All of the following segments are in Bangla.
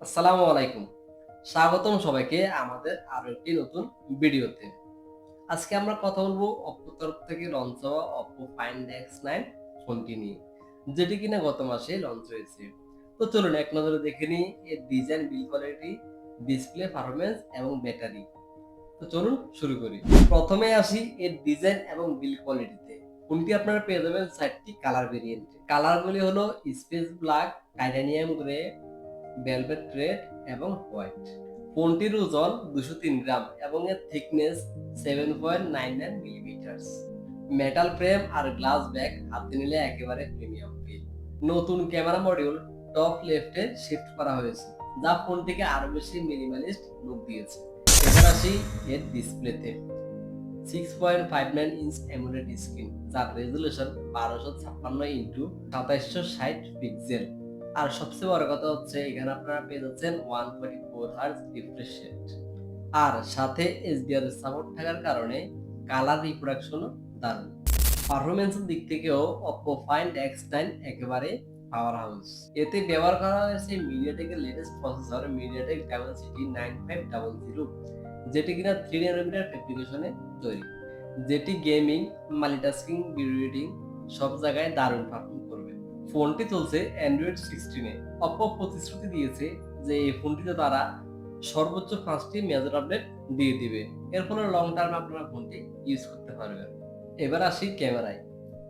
আসসালামু আলাইকুম। স্বাগতম সবাইকে আমাদের আরো একটি নতুন ভিডিওতে। আজকে আমরা কথা বলবো Oppo তরফ থেকে লঞ্চ হওয়া Oppo Find X9 ফোনটি নিয়ে, যেটি কিনা গত মাসে লঞ্চ হয়েছে। তো চলুন এক নজরে দেখে নিই এর design, build quality, display performance এবং ব্যাটারি। তো চলুন শুরু করি। প্রথমে আসি এর ডিজাইন এবং বিল্ড কোয়ালিটিতে। ফোনটি আপনারা পেয়ে যাবেন 4টি কালার ভেরিয়েন্টে। কালারগুলি হলো space black, titanium grey, velvet red এবং হোয়াইট। ফোনটির ওজন 203 গ্রাম এবং এর থিকনেস 7.99 মিলিমিটার। মেটাল ফ্রেম আর গ্লাস ব্যাক হাতে নিলে একেবারে প্রিমিয়াম ফিল। নতুন ক্যামেরা মডিউল টপ লেফটে শিফট করা হয়েছে, যা ফোনটিকে আরো বেশি মিনিমালিস্ট লুক দিয়েছে। এবার আসি এর ডিসপ্লেতে। 6.59 ইঞ্চ অ্যামোলেড স্ক্রিন, যার রেজুলেশন 1256 ইন্টু 2760 পিক্সেল। আর সবচেয়ে বড় কথা হচ্ছে এখানে আপনারা পেয়ে যাচ্ছেন 124 হার্টজ রিফ্রেশ রেট। আর সাথে HDR এর সাপোর্ট থাকার কারণে কালার রিপ্রোডাকশনও দারুণ। পারফরম্যান্সের দিক থেকেও Oppo Find X9 একেবারে পাওয়ার হাউস। এতে ব্যবহার করা হয়েছে মিডিয়াটেকের লেটেস্ট প্রসেসর MediaTek Dimensity 9500, যেটি কিনা 3 ন্যানোমিটার ফ্যাব্রিকেশনে তৈরি, যেটি গেমিং, মাল্টিটাস্কিং, ভিডিও এডিটিং সব জায়গায় দারুণ পারফর্ম করবে। ফোনটি চলছে Android 16 এ। Oppo প্রতিশ্রুতি দিয়েছে যে এই ফোনটিতে তারা সর্বোচ্চ 5টি মেজর আপডেট দিয়ে দিবে। এর ফলে লং টার্ম আপনারা ফোনটি ইউজ করতে পারবেন। এবার আসি ক্যামেরায়।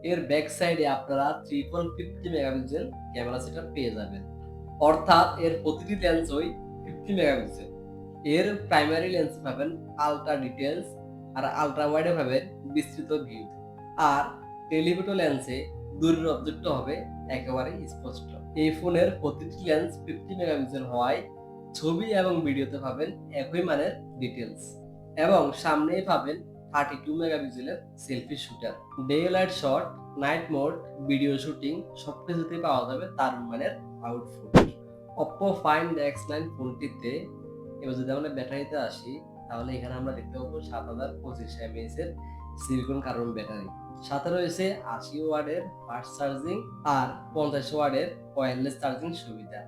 এর ব্যাক সাইডে আপনারা 50 মেগাপিক্সেল ক্যামেরা সেটআপ পেয়ে যাবেন। অর্থাৎ এর প্রতিটি লেন্সই 50 মেগাপিক্সেল। এর প্রাইমারি লেন্সে পাবেন আল্ট্রা ডিটেইলস আর আল্ট্রা ওয়াইডে পাবেন বিস্তৃত ভিউ। আর টেলিফোটো লেন্সে দূরের অবজেক্ট হবে একেবারে স্পষ্ট। এই ফোনের প্রতিটি লেন্স 50 মেগাপিক্সেল হওয়ায় ছবি এবং ভিডিওতে পাবেন একই মানের ডিটেইলস। এবং সামনেই পাবেন 32 মেগাপিক্সেলের selfie shooter. Day light shot, night mode, video shooting সবকিছুতে পাওয়া যাবে দারুণ মানের আউটপুট। Oppo Find X9 ফোনটিতে এবার যদি আমরা ব্যাটারিতে আসি, তাহলে এখানে আমরা দেখতে পাবো 7025 mAh এর সিলিকন কার্বন ব্যাটারি। সাথে রয়েছে 80 ওয়াটের ফাস্ট চার্জিং আর 50 ওয়াটের ওয়্যারলেস চার্জিং সুবিধা।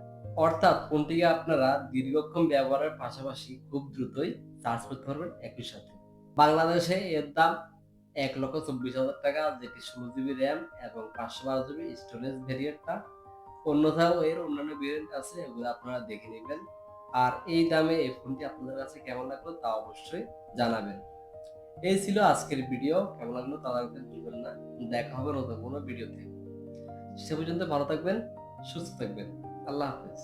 অর্থাৎ ফোনটিকে আপনারা দীর্ঘক্ষণ ব্যবহারের পাশাপাশি খুব দ্রুতই চার্জ করতে পারবেন একই সাথে। বাংলাদেশে এর দাম 1,24,000 টাকা, যেটি 16 জিবি র্যাম এবং 512 জিবি স্টোরেজ ভেরিয়েন্টটা। অন্যথাও এর অন্যান্য ভেরিয়েন্ট আছে, এগুলো আপনারা দেখে নেবেন। আর এই দামে এই ফোনটি আপনাদের কাছে কেমন লাগলো তা অবশ্যই জানাবেন। এই ছিল আজকের ভিডিও। কেমন লাগলো তা জানাতে ভুলবেন না। দেখা হবে নতুন কোনো ভিডিওতে। সে পর্যন্ত ভালো থাকবেন, সুস্থ থাকবেন। আল্লাহ হাফেজ।